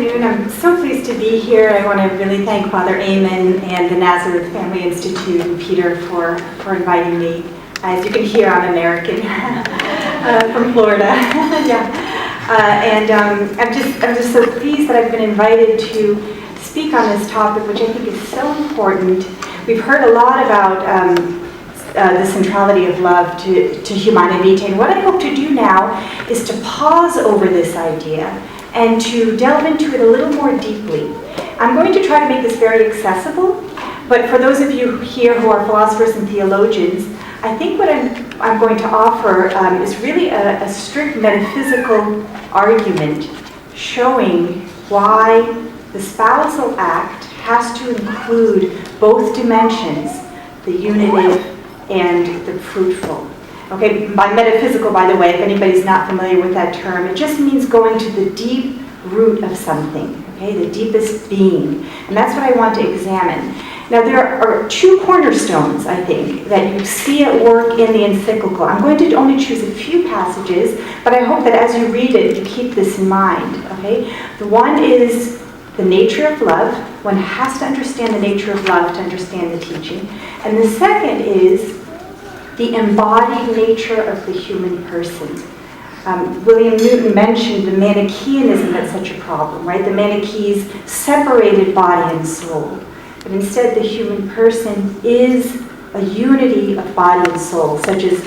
afternoon. I'm so pleased to be here. I want to really thank Father Eamon and the Nazareth Family Institute and Peter for inviting me. As you can hear, I'm American from Florida. I'm just so pleased that I've been invited to speak on this topic, which I think is so important. We've heard a lot about the centrality of love to Humanae Vitae. And what I hope to do now is to pause over this idea and to delve into it a little more deeply. I'm going to try to make this very accessible, but for those of you here who are philosophers and theologians, I think what I'm going to offer is really a strict metaphysical argument showing why the spousal act has to include both dimensions, the unitive and the fruitful. Okay, by metaphysical, by the way, if anybody's not familiar with that term, it just means going to the deep root of something, okay, the deepest being. And that's what I want to examine. Now, there are two cornerstones, I think, that you see at work in the encyclical. I'm going to only choose a few passages, but I hope that as you read it, you keep this in mind, okay? The one is the nature of love. One has to understand the nature of love to understand the teaching. And the second is the embodied nature of the human person. William Newton mentioned the Manichaeism that's such a problem, right? The Manichaees separated body and soul. But instead, the human person is a unity of body and soul, such as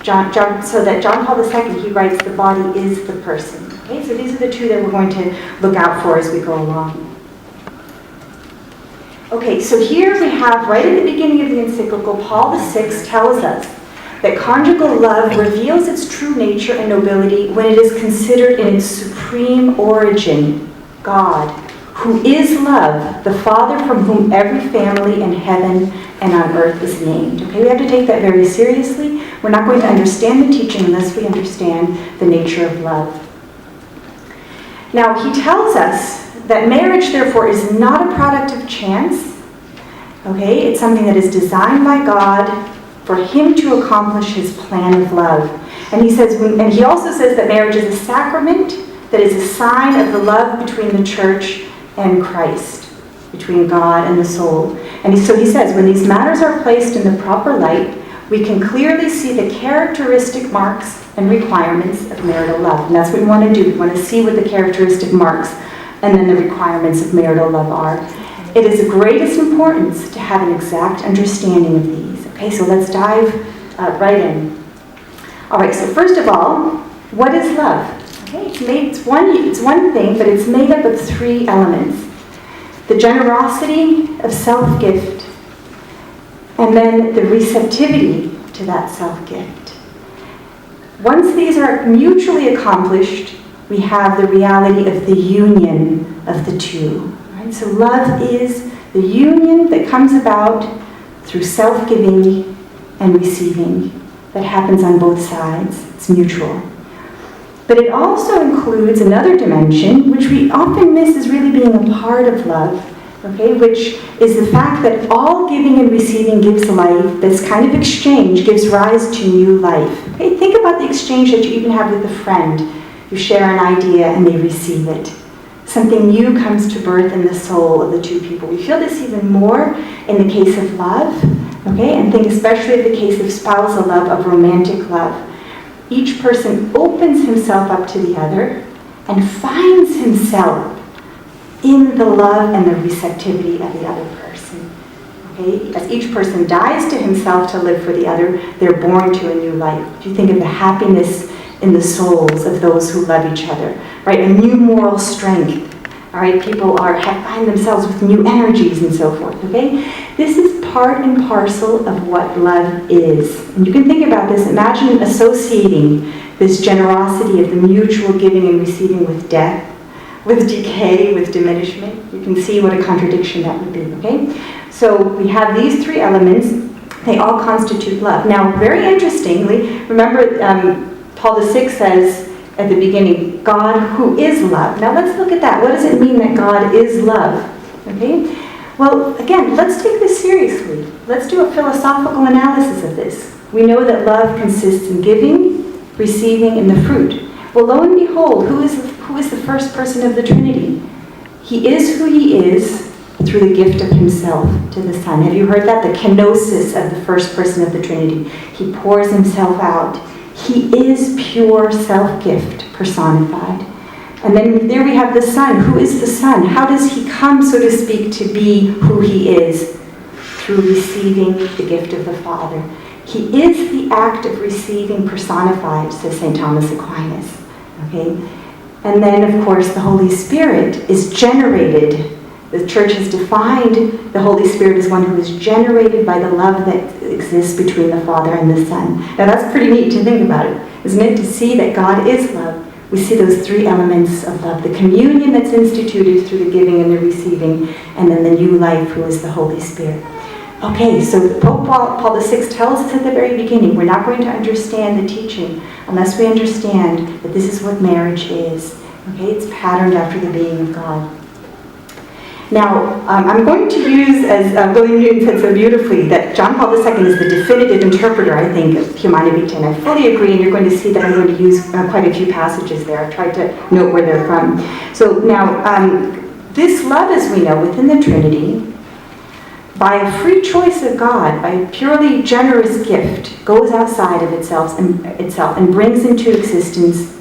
John Paul II, he writes, the body is the person. Okay, so these are the two that we're going to look out for as we go along. Okay, so here we have, right at the beginning of the encyclical, Paul VI tells us that conjugal love reveals its true nature and nobility when it is considered in its supreme origin, God, who is love, the Father from whom every family in heaven and on earth is named. Okay, we have to take that very seriously. We're not going to understand the teaching unless we understand the nature of love. Now, he tells us that marriage, therefore, is not a product of chance. Okay, it's something that is designed by God for him to accomplish his plan of love. And he says, and he also says that marriage is a sacrament that is a sign of the love between the church and Christ, between God and the soul. And so he says, when these matters are placed in the proper light, we can clearly see the characteristic marks and requirements of marital love. And that's what we want to do. We want to see what the characteristic marks and then the requirements of marital love are. It is of greatest importance to have an exact understanding of these. Okay, so let's dive right in. All right, so first of all, what is love? Okay, it's one thing, but it's made up of three elements. The generosity of self-gift, and then the receptivity to that self-gift. Once these are mutually accomplished, we have the reality of the union of the two. Right? So love is the union that comes about through self-giving and receiving that happens on both sides. It's mutual. But it also includes another dimension, which we often miss as really being a part of love, okay, which is the fact that all giving and receiving gives life. This kind of exchange gives rise to new life. Okay, think about the exchange that you even have with a friend. You share an idea and they receive it. Something new comes to birth in the soul of the two people. We feel this even more in the case of love, okay, and think especially of the case of spousal love, of romantic love. Each person opens himself up to the other and finds himself in the love and the receptivity of the other person. Okay? As each person dies to himself to live for the other, they're born to a new life. If you think of the happiness in the souls of those who love each other, right? A new moral strength. All right, people find themselves with new energies and so forth. Okay, this is part and parcel of what love is. And you can think about this. Imagine associating this generosity of the mutual giving and receiving with death, with decay, with diminishment. You can see what a contradiction that would be. Okay, so we have these three elements. They all constitute love. Now, very interestingly, remember Paul VI says at the beginning, God who is love. Now let's look at that. What does it mean that God is love? Okay? Well, again, let's take this seriously. Let's do a philosophical analysis of this. We know that love consists in giving, receiving, and the fruit. Well, lo and behold, who is the first person of the Trinity? He is who he is through the gift of himself to the Son. Have you heard that? The kenosis of the first person of the Trinity. He pours himself out. He is pure self-gift personified. And then there we have the Son. Who is the Son? How does he come, so to speak, to be who he is? Through receiving the gift of the Father. He is the act of receiving personified, says St. Thomas Aquinas. Okay? And then, of course, the Holy Spirit is generated. The Church has defined the Holy Spirit as one who is generated by the love that exists between the Father and the Son. Now that's pretty neat to think about it, isn't it? To see that God is love. We see those three elements of love. The communion that's instituted through the giving and the receiving, and then the new life, who is the Holy Spirit. Okay, so Pope Paul VI tells us at the very beginning, we're not going to understand the teaching unless we understand that this is what marriage is. Okay, it's patterned after the being of God. Now, I'm going to use, as William Newton said so beautifully, that John Paul II is the definitive interpreter, I think, of Humanae Vitae. And I fully agree, and you're going to see that I'm going to use quite a few passages there. I've tried to note where they're from. So now, this love, as we know, within the Trinity, by a free choice of God, by a purely generous gift, goes outside of itself and brings into existence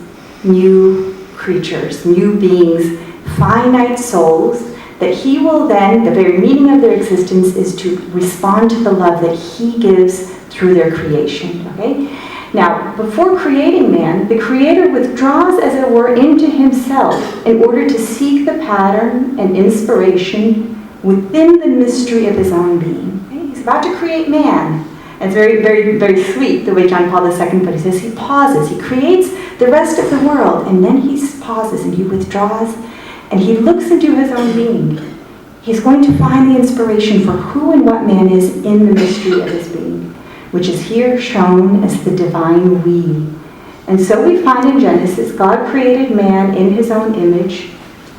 new creatures, new beings, finite souls, that he will then, the very meaning of their existence is to respond to the love that he gives through their creation. Okay? Now, before creating man, the Creator withdraws, as it were, into himself in order to seek the pattern and inspiration within the mystery of his own being. Okay? He's about to create man. And it's very, very, very sweet the way John Paul II put it. He says he pauses, he creates the rest of the world, and then he pauses and he withdraws, and he looks into his own being. He's going to find the inspiration for who and what man is in the mystery of his being, which is here shown as the divine we. And so we find in Genesis, God created man in his own image.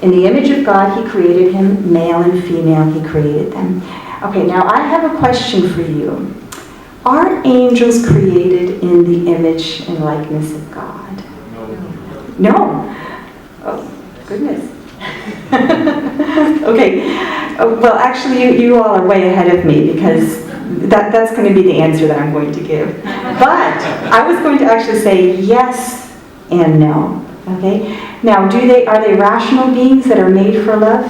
In the image of God, he created him, male and female, he created them. Okay, now I have a question for you. Are angels created in the image and likeness of God? No. Oh, goodness. Okay. Well, actually, you all are way ahead of me, because that's going to be the answer that I'm going to give. But I was going to actually say yes and no. Okay. Now, are they rational beings that are made for love?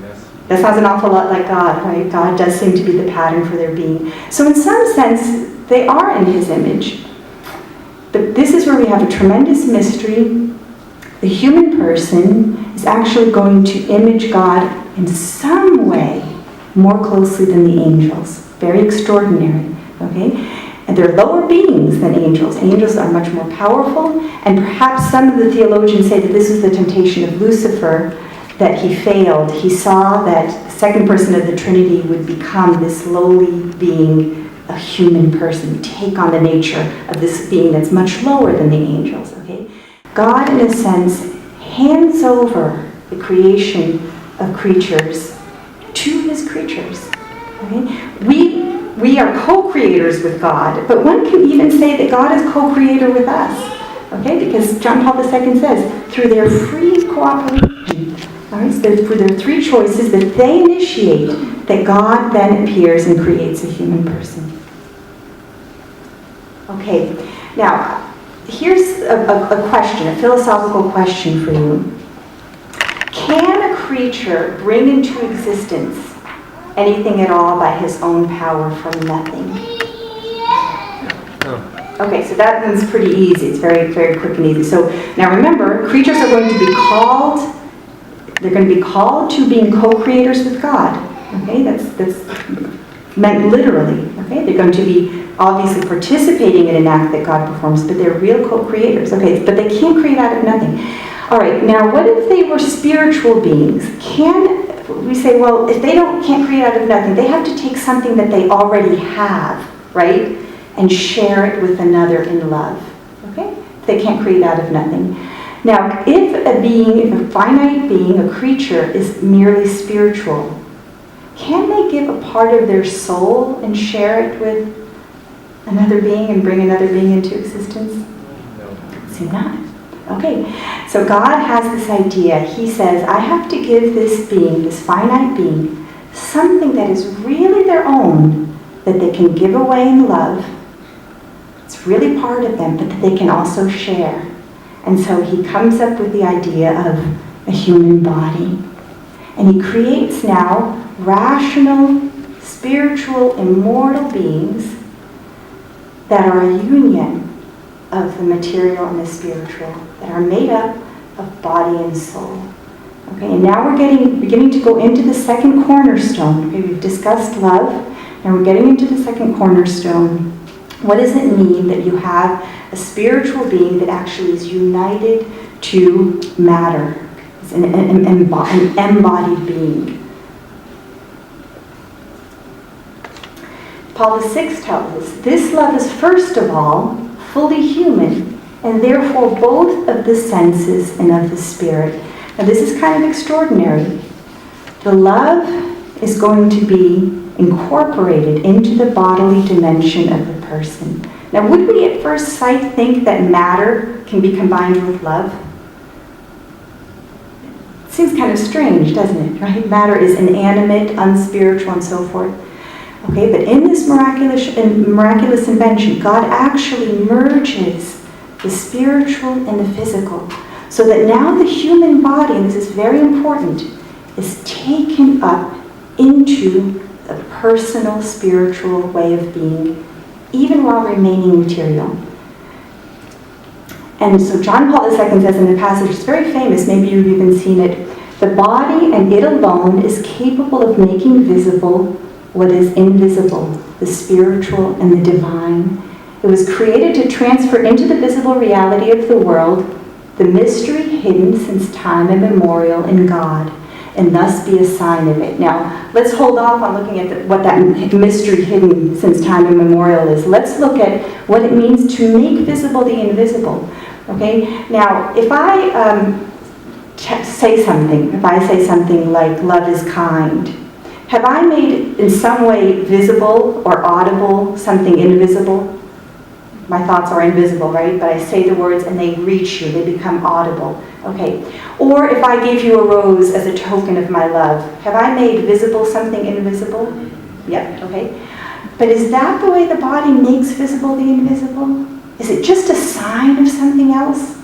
Yes. That sounds an awful lot like God, right? God does seem to be the pattern for their being. So in some sense, they are in his image. But this is where we have a tremendous mystery. The human person is actually going to image God in some way more closely than the angels. Very extraordinary, okay? And they're lower beings than angels. Angels are much more powerful, and perhaps some of the theologians say that this is the temptation of Lucifer, that he failed. He saw that the second person of the Trinity would become this lowly being, a human person, take on the nature of this being that's much lower than the angels, okay? God, in a sense, hands over the creation of creatures to his creatures. Okay? We are co-creators with God, but one can even say that God is co-creator with us. Okay? Because John Paul II says, through their free cooperation, all right, so for their three choices that they initiate, that God then appears and creates a human person. Okay, now, here's a question, a philosophical question for you. Can a creature bring into existence anything at all by his own power from nothing? Okay, so that one's pretty easy. It's very, very quick and easy. So now remember, creatures are going to be called, they're going to be called to being co-creators with God. Okay, that's meant literally. Okay, they're going to be obviously participating in an act that God performs, but they're real co-creators. Okay, but they can't create out of nothing. All right, now what if they were spiritual beings? We say, well, if they can't create out of nothing, they have to take something that they already have, right, and share it with another in love. Okay? They can't create out of nothing. Now, if a finite being, a creature, is merely spiritual, can they give a part of their soul and share it with another being and bring another being into existence? No. See, not. Okay, so God has this idea. He says, I have to give this being, this finite being, something that is really their own, that they can give away in love. It's really part of them, but that they can also share. And so he comes up with the idea of a human body. And he creates now rational, spiritual, immortal beings that are a union of the material and the spiritual, that are made up of body and soul. Okay, and now we're beginning to go into the second cornerstone. Okay, we've discussed love, and we're getting into the second cornerstone. What does it mean that you have a spiritual being that actually is united to matter? It's an embodied being. Paul VI tells us, this love is first of all fully human, and therefore both of the senses and of the spirit. Now this is kind of extraordinary. The love is going to be incorporated into the bodily dimension of the person. Now would we at first sight think that matter can be combined with love? It seems kind of strange, doesn't it? Right? Matter is inanimate, unspiritual, and so forth. Okay, but in this miraculous invention, God actually merges the spiritual and the physical, so that now the human body, and this is very important, is taken up into a personal spiritual way of being, even while remaining material. And so John Paul II says in the passage, it's very famous, maybe you've even seen it, the body and it alone is capable of making visible what is invisible, the spiritual and the divine. It was created to transfer into the visible reality of the world the mystery hidden since time immemorial in God, and thus be a sign of it. Now, let's hold off on looking at what that mystery hidden since time immemorial is. Let's look at what it means to make visible the invisible. Okay? Now, if I say something like love is kind, have I made in some way visible or audible something invisible? My thoughts are invisible, right? But I say the words and they reach you, they become audible. Okay. Or if I gave you a rose as a token of my love, have I made visible something invisible? Yep, okay. But is that the way the body makes visible the invisible? Is it just a sign of something else?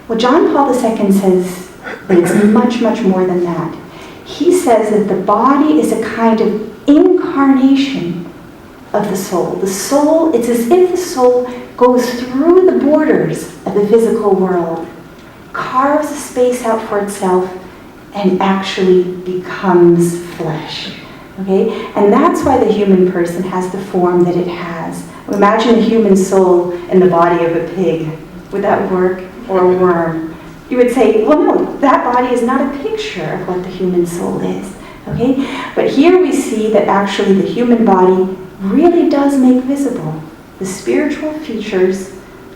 Well, John Paul II says that it's much, much more than that. He says that the body is a kind of incarnation of the soul. The soul, it's as if the soul goes through the borders of the physical world, carves a space out for itself, and actually becomes flesh. Okay? And that's why the human person has the form that it has. Imagine a human soul in the body of a pig. Would that work? Or a worm? You would say, well, no, that body is not a picture of what the human soul is. Okay? But here we see that actually the human body really does make visible the spiritual features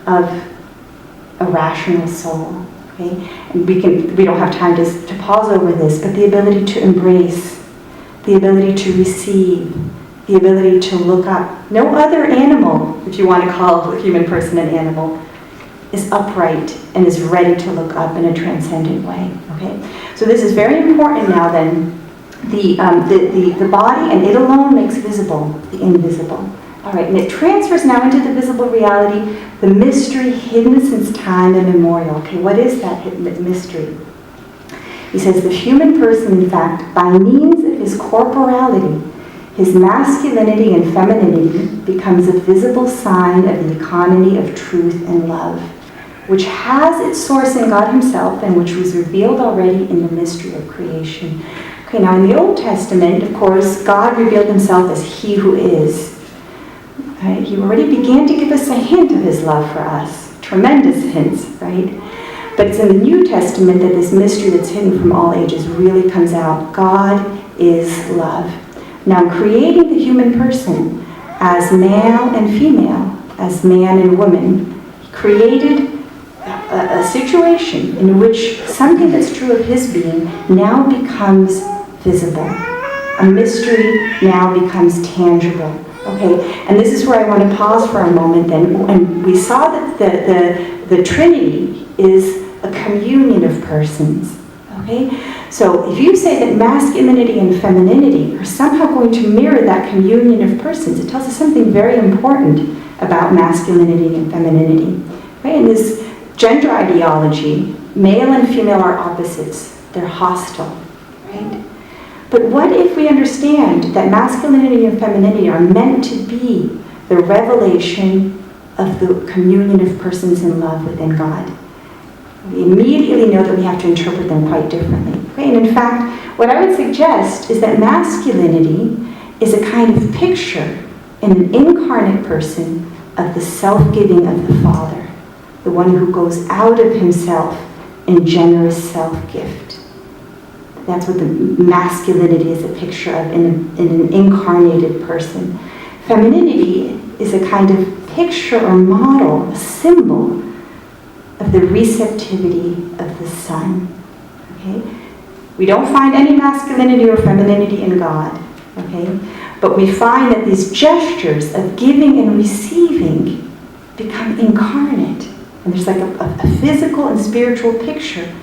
of a rational soul. Okay? And we don't have time to pause over this, but the ability to embrace, the ability to receive, the ability to look up. No other animal, if you want to call a human person an animal, is upright and is ready to look up in a transcendent way. Okay? So this is very important now then. The body and it alone makes visible the invisible. All right, and it transfers now into the visible reality, the mystery hidden since time immemorial. Okay, what is that hidden mystery? He says the human person, in fact, by means of his corporality, his masculinity and femininity, becomes a visible sign of the economy of truth and love, which has its source in God himself and which was revealed already in the mystery of creation. Okay, now in the Old Testament, of course, God revealed himself as he who is. Okay, he already began to give us a hint of his love for us. Tremendous hints, right? But it's in the New Testament that this mystery that's hidden from all ages really comes out. God is love. Now, creating the human person as male and female, as man and woman, he created a situation in which something that's true of his being now becomes visible. A mystery now becomes tangible. Okay, and this is where I want to pause for a moment then. And we saw that the Trinity is a communion of persons. Okay? So if you say that masculinity and femininity are somehow going to mirror that communion of persons, it tells us something very important about masculinity and femininity. Right? In this gender ideology, male and female are opposites. They're hostile. Right? But what if we understand that masculinity and femininity are meant to be the revelation of the communion of persons in love within God? We immediately know that we have to interpret them quite differently. Okay? And in fact, what I would suggest is that masculinity is a kind of picture in an incarnate person of the self-giving of the Father, the one who goes out of himself in generous self-gift. That's what the masculinity is a picture of in an incarnated person. Femininity is a kind of picture or model, a symbol of the receptivity of the Son. Okay? We don't find any masculinity or femininity in God. Okay? But we find that these gestures of giving and receiving become incarnate. And there's like a physical and spiritual picture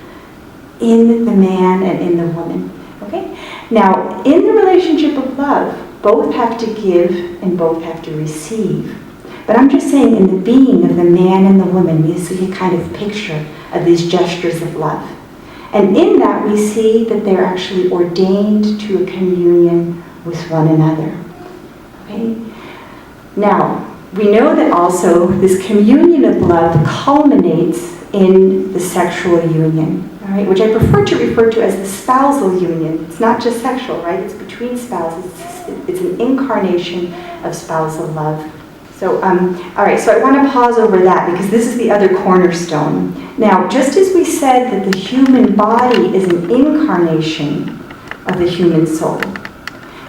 in the man and in the woman. Okay? Now, in the relationship of love, both have to give and both have to receive. But I'm just saying, in the being of the man and the woman, we see a kind of picture of these gestures of love. And in that, we see that they're actually ordained to a communion with one another. Okay? Now, we know that also this communion of love culminates in the sexual union, all right, which I prefer to refer to as the spousal union. It's not just sexual, right? It's between spouses. It's an incarnation of spousal love. So, all right, so I want to pause over that because this is the other cornerstone. Now, just as we said that the human body is an incarnation of the human soul,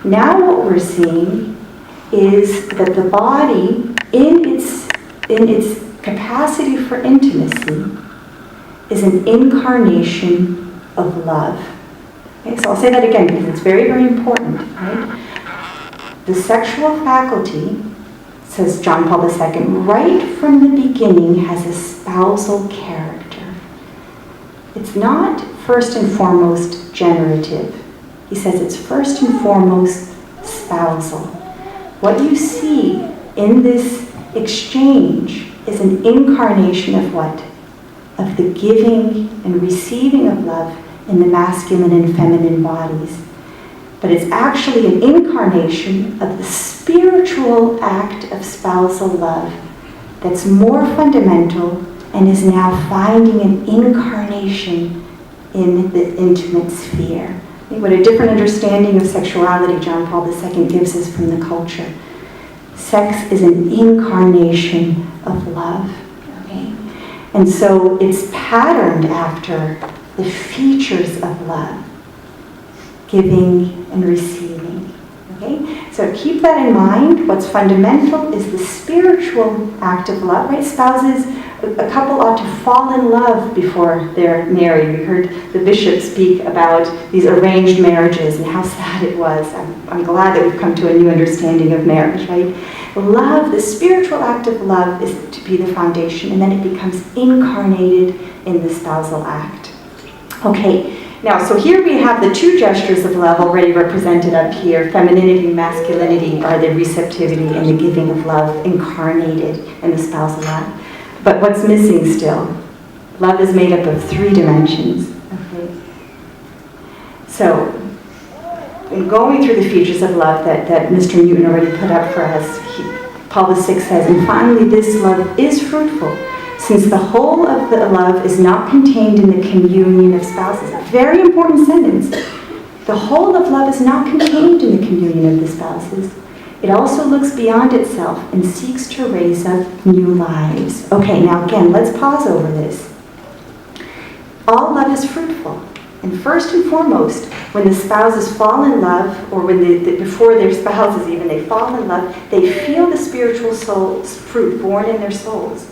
now what we're seeing is that the body, in its capacity for intimacy, is an incarnation of love. Okay, so I'll say that again because it's very, very important. Right? The sexual faculty, says John Paul II, right from the beginning has a spousal character. It's not first and foremost generative. He says it's first and foremost spousal. What you see in this exchange is an incarnation of what? Of the giving and receiving of love in the masculine and feminine bodies. But it's actually an incarnation of the spiritual act of spousal love that's more fundamental and is now finding an incarnation in the intimate sphere. What a different understanding of sexuality John Paul II gives us from the culture. Sex is an incarnation of love. Okay? And so it's patterned after the features of love. Giving and receiving. Okay? So keep that in mind. What's fundamental is the spiritual act of love, right? Spouses, a couple ought to fall in love before they're married. We heard the bishop speak about these arranged marriages and how sad it was. I'm glad that we've come to a new understanding of marriage, right? Love, the spiritual act of love is to be the foundation, and then it becomes incarnated in the spousal act. Okay. Now, so here we have the two gestures of love already represented up here. Femininity and masculinity are the receptivity and the giving of love incarnated in the spousal act. But what's missing still? Love is made up of three dimensions. Okay? So, in going through the features of love that Mr. Newton already put up for us, Paul VI says, and finally this love is fruitful, since the whole of the love is not contained in the communion of spouses. A very important sentence. The whole of love is not contained in the communion of the spouses. It also looks beyond itself and seeks to raise up new lives. Okay, now again, let's pause over this. All love is fruitful. And first and foremost, when the spouses fall in love, or when before their spouses even, they fall in love, they feel the spiritual soul's fruit born in their souls.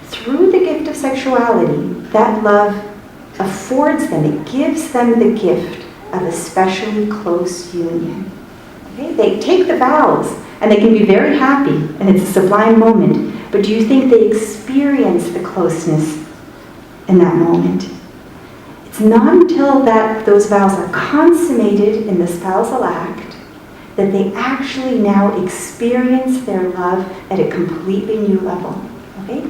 Through the gift of sexuality, that love affords them, it gives them the gift of a specially close union. Okay? They take the vows, and they can be very happy, and it's a sublime moment. But do you think they experience the closeness in that moment. It's not until that those vows are consummated in the spousal act that they actually now experience their love at a completely new level. Okay?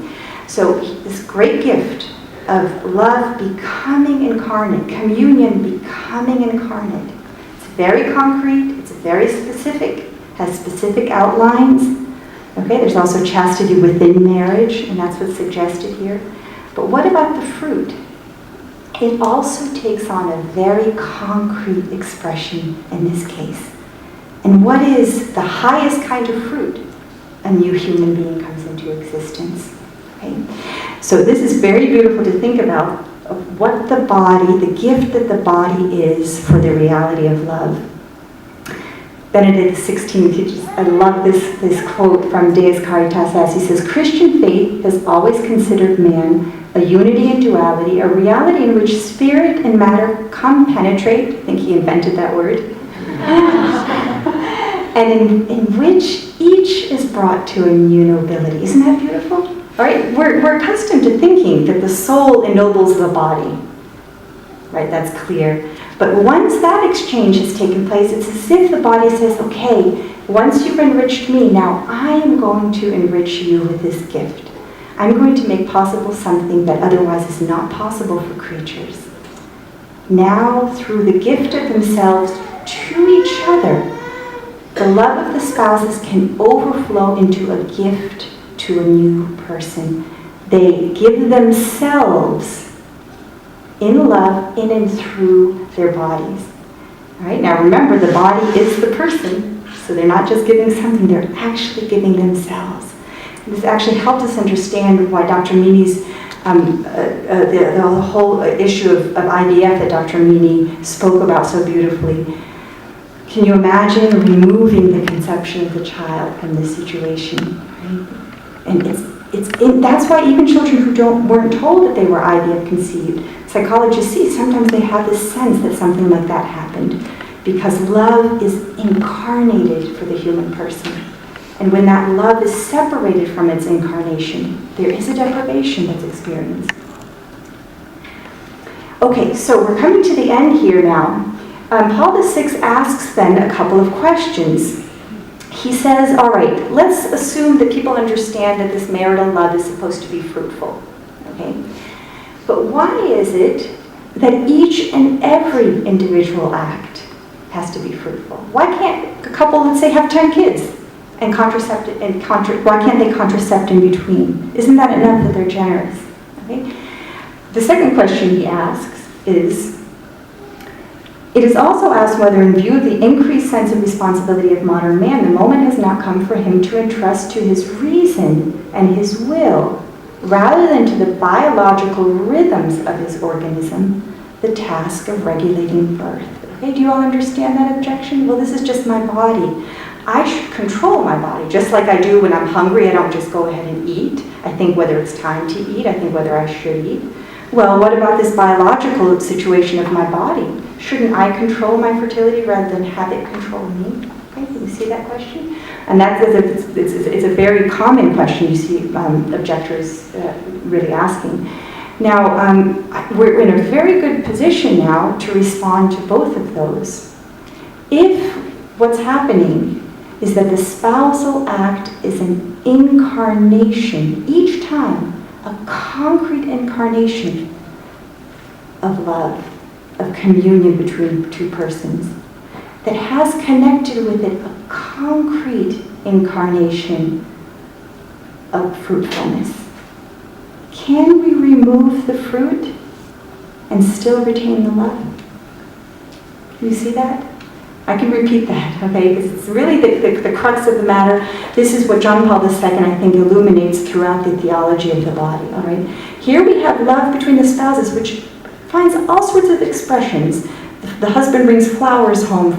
So this great gift of love becoming incarnate, communion becoming incarnate. It's very concrete, it's very specific, has specific outlines. Okay, there's also chastity within marriage, and that's what's suggested here. But what about the fruit? It also takes on a very concrete expression in this case. And what is the highest kind of fruit? A new human being comes into existence. Okay? So this is very beautiful to think about of what the body, the gift that the body is for the reality of love. Benedict XVI teaches, I love this quote from Deus Caritas as he says, Christian faith has always considered man a unity and duality, a reality in which spirit and matter compenetrate, I think he invented that word, and in which each is brought to a new nobility. Isn't that beautiful? All right, we're accustomed to thinking that the soul ennobles the body. Right, that's clear. But once that exchange has taken place, it's as if the body says, okay, once you've enriched me, now I am going to enrich you with this gift. I'm going to make possible something that otherwise is not possible for creatures. Now, through the gift of themselves to each other, the love of the spouses can overflow into a gift to a new person. They give themselves in love, in and through their bodies. All right, now remember, the body is the person, so they're not just giving something, they're actually giving themselves. And this actually helped us understand why Dr. Mini's, the whole issue of IVF that Dr. Mini spoke about so beautifully. Can you imagine removing the conception of the child from this situation? Right? And that's why even children who weren't told that they were IVF conceived, psychologists see sometimes they have this sense that something like that happened because love is incarnated for the human person. And when that love is separated from its incarnation, there is a deprivation that's experienced. Okay, so we're coming to the end here now. Paul VI asks then a couple of questions. He says, all right, let's assume that people understand that this marital love is supposed to be fruitful. Okay? But why is it that each and every individual act has to be fruitful? Why can't a couple, let's say, have 10 kids and why can't they contracept in between? Isn't that enough that they're generous? Okay? The second question he asks is, it is also asked whether in view of the increased sense of responsibility of modern man, the moment has not come for him to entrust to his reason and his will, rather than to the biological rhythms of his organism, the task of regulating birth. Okay, do you all understand that objection? Well, this is just my body. I should control my body, just like I do when I'm hungry. I don't just go ahead and eat. I think whether it's time to eat. I think whether I should eat. Well, what about this biological situation of my body? Shouldn't I control my fertility rather than have it control me? Okay, can you see that question? And it's a very common question you see objectors really asking. Now, we're in a very good position now to respond to both of those. If what's happening is that the spousal act is an incarnation, each time, a concrete incarnation of love, of communion between two persons, that has connected with it a concrete incarnation of fruitfulness. Can we remove the fruit and still retain the love? Can you see that? I can repeat that, okay, because it's really the crux of the matter. This is what John Paul II, I think, illuminates throughout the theology of the body, all right? Here we have love between the spouses, which finds all sorts of expressions. The husband brings flowers home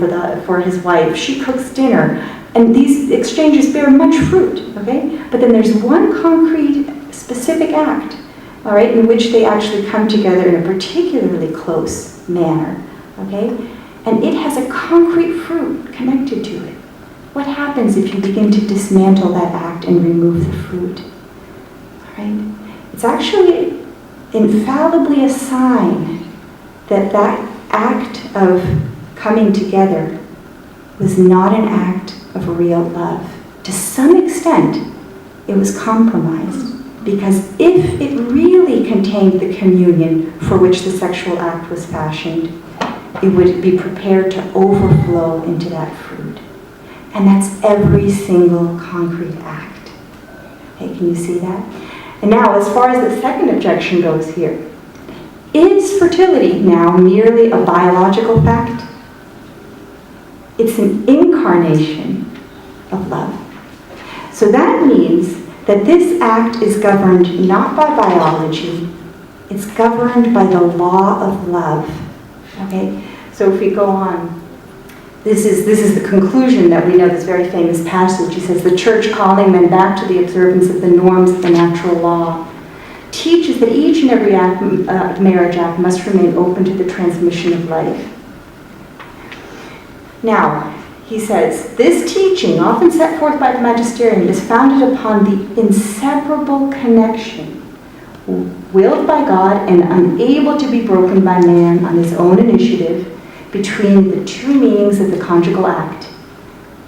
for his wife. She cooks dinner. And these exchanges bear much fruit, okay? But then there's one concrete, specific act, all right, in which they actually come together in a particularly close manner, okay? And it has a concrete fruit connected to it. What happens if you begin to dismantle that act and remove the fruit? All right? It's actually infallibly a sign that that act of coming together was not an act of real love. To some extent, it was compromised, because if it really contained the communion for which the sexual act was fashioned, it would be prepared to overflow into that fruit. And that's every single concrete act. Okay, can you see that? And now, as far as the second objection goes here, is fertility now merely a biological fact? It's an incarnation of love. So that means that this act is governed not by biology, it's governed by the law of love. Okay? So if we go on, this is the conclusion that we know, this very famous passage. He says, the church, calling men back to the observance of the norms of the natural law, teaches that each and every marriage act must remain open to the transmission of life. Now, he says, this teaching, often set forth by the magisterium, is founded upon the inseparable connection, willed by God and unable to be broken by man on his own initiative, between the two meanings of the conjugal act,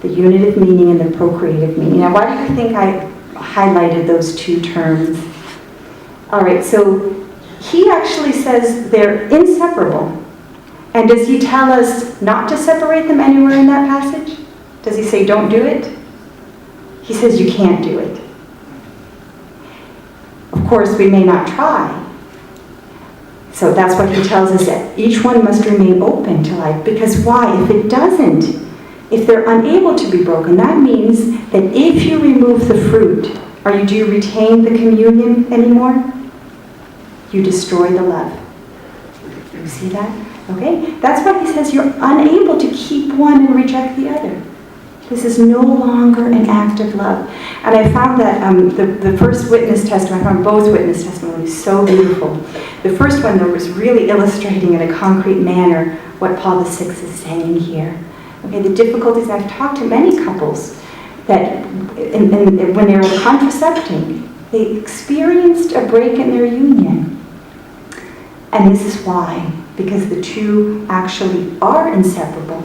the unitive meaning and the procreative meaning. Now, why do you think I highlighted those two terms? All right, so he actually says they're inseparable. And does he tell us not to separate them anywhere in that passage? Does he say don't do it? He says you can't do it. Of course, we may not try. So that's what he tells us, that each one must remain open to life. Because why? If it doesn't, if they're unable to be broken, that means that if you remove the fruit, do you retain the communion anymore? You destroy the love. You see that? Okay? That's why he says you're unable to keep one and reject the other. This is no longer an act of love. And I found that the first witness testimony, I found both witness testimonies so beautiful. The first one, though, was really illustrating in a concrete manner what Paul VI is saying here. Okay, the difficulties, I've talked to many couples that when they were contracepting, they experienced a break in their union. And this is why. Because the two actually are inseparable,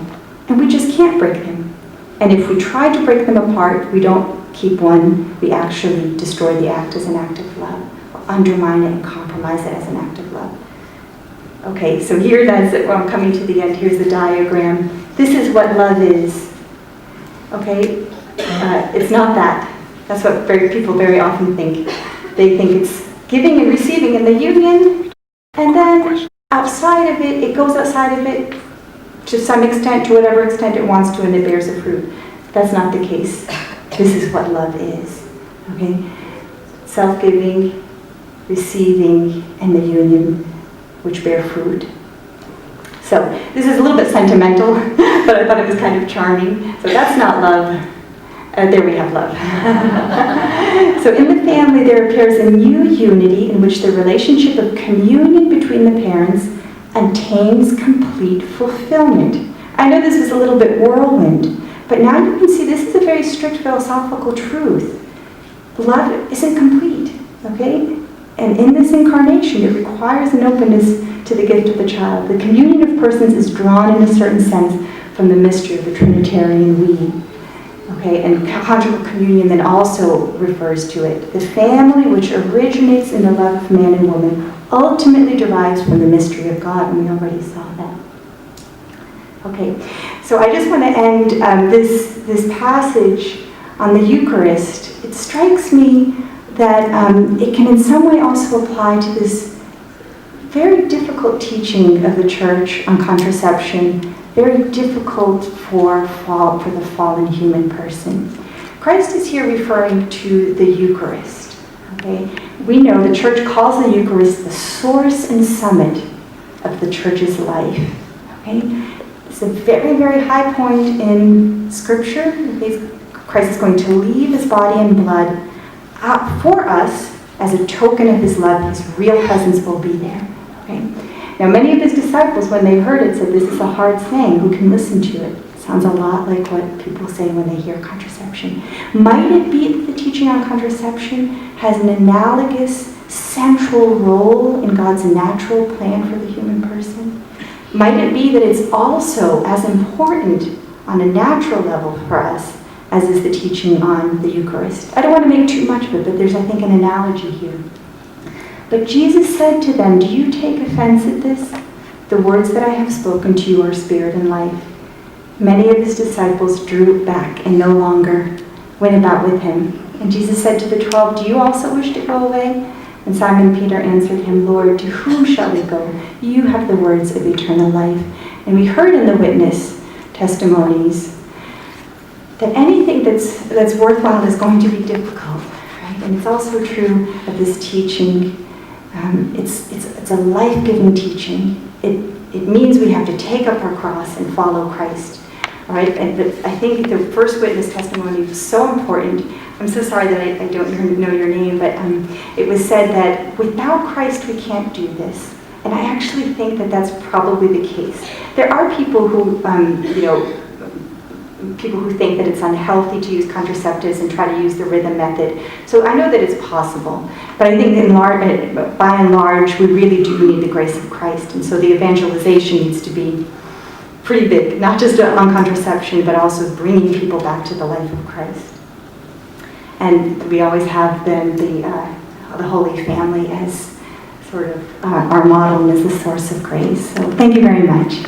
and we just can't break them. And if we try to break them apart, we don't keep one, we actually destroy the act as an act of love, or undermine it and compromise it as an act of love. Okay, so here that's it. Well, I'm coming to the end. Here's the diagram. This is what love is. Okay, it's not that. That's what people very often think. They think it's giving and receiving in the union, and then outside of it, it goes outside of it to some extent, to whatever extent it wants to, and it bears a fruit. That's not the case. This is what love is. Okay? Self-giving, receiving, and the union which bear fruit. So, this is a little bit sentimental, but I thought it was kind of charming. So that's not love. There we have love. So in the family there appears a new unity in which the relationship of communion between the parents attains complete fulfillment. I know this was a little bit whirlwind, but now you can see this is a very strict philosophical truth. Love isn't complete, okay? And in this incarnation, it requires an openness to the gift of the child. The communion of persons is drawn in a certain sense from the mystery of the Trinitarian we. Okay, and conjugal communion then also refers to it. The family, which originates in the love of man and woman, ultimately derives from the mystery of God, and we already saw that. Okay, so I just want to end this passage on the Eucharist. It strikes me that it can in some way also apply to this very difficult teaching of the Church on contraception, very difficult for the fallen human person. Christ is here referring to the Eucharist. Okay? We know the Church calls the Eucharist the source and summit of the Church's life. Okay? It's a very, very high point in Scripture. Christ is going to leave his body and blood for us as a token of his love. His real presence will be there. Okay? Now, many of his disciples, when they heard it, said, this is a hard saying. Who can listen to it? Sounds a lot like what people say when they hear contraception. Might it be that the teaching on contraception has an analogous central role in God's natural plan for the human person? Might it be that it's also as important on a natural level for us as is the teaching on the Eucharist? I don't want to make too much of it, but there's, I think, an analogy here. But Jesus said to them, "Do you take offense at this? The words that I have spoken to you are spirit and life." Many of his disciples drew back and no longer went about with him. And Jesus said to the 12, "Do you also wish to go away?" And Simon Peter answered him, "Lord, to whom shall we go? You have the words of eternal life." And we heard in the witness testimonies that anything that's worthwhile is going to be difficult, right? And it's also true of this teaching. It's a life-giving teaching. It means we have to take up our cross and follow Christ. All right, and I think the first witness testimony was so important. I'm so sorry that I don't know your name, but it was said that without Christ we can't do this. And I actually think that that's probably the case. There are people who, people who think that it's unhealthy to use contraceptives and try to use the rhythm method. So I know that it's possible, but I think by and large we really do need the grace of Christ, and so the evangelization needs to be pretty big, not just on contraception, but also bringing people back to the life of Christ. And we always have then the Holy Family as sort of our model and as the source of grace. So thank you very much.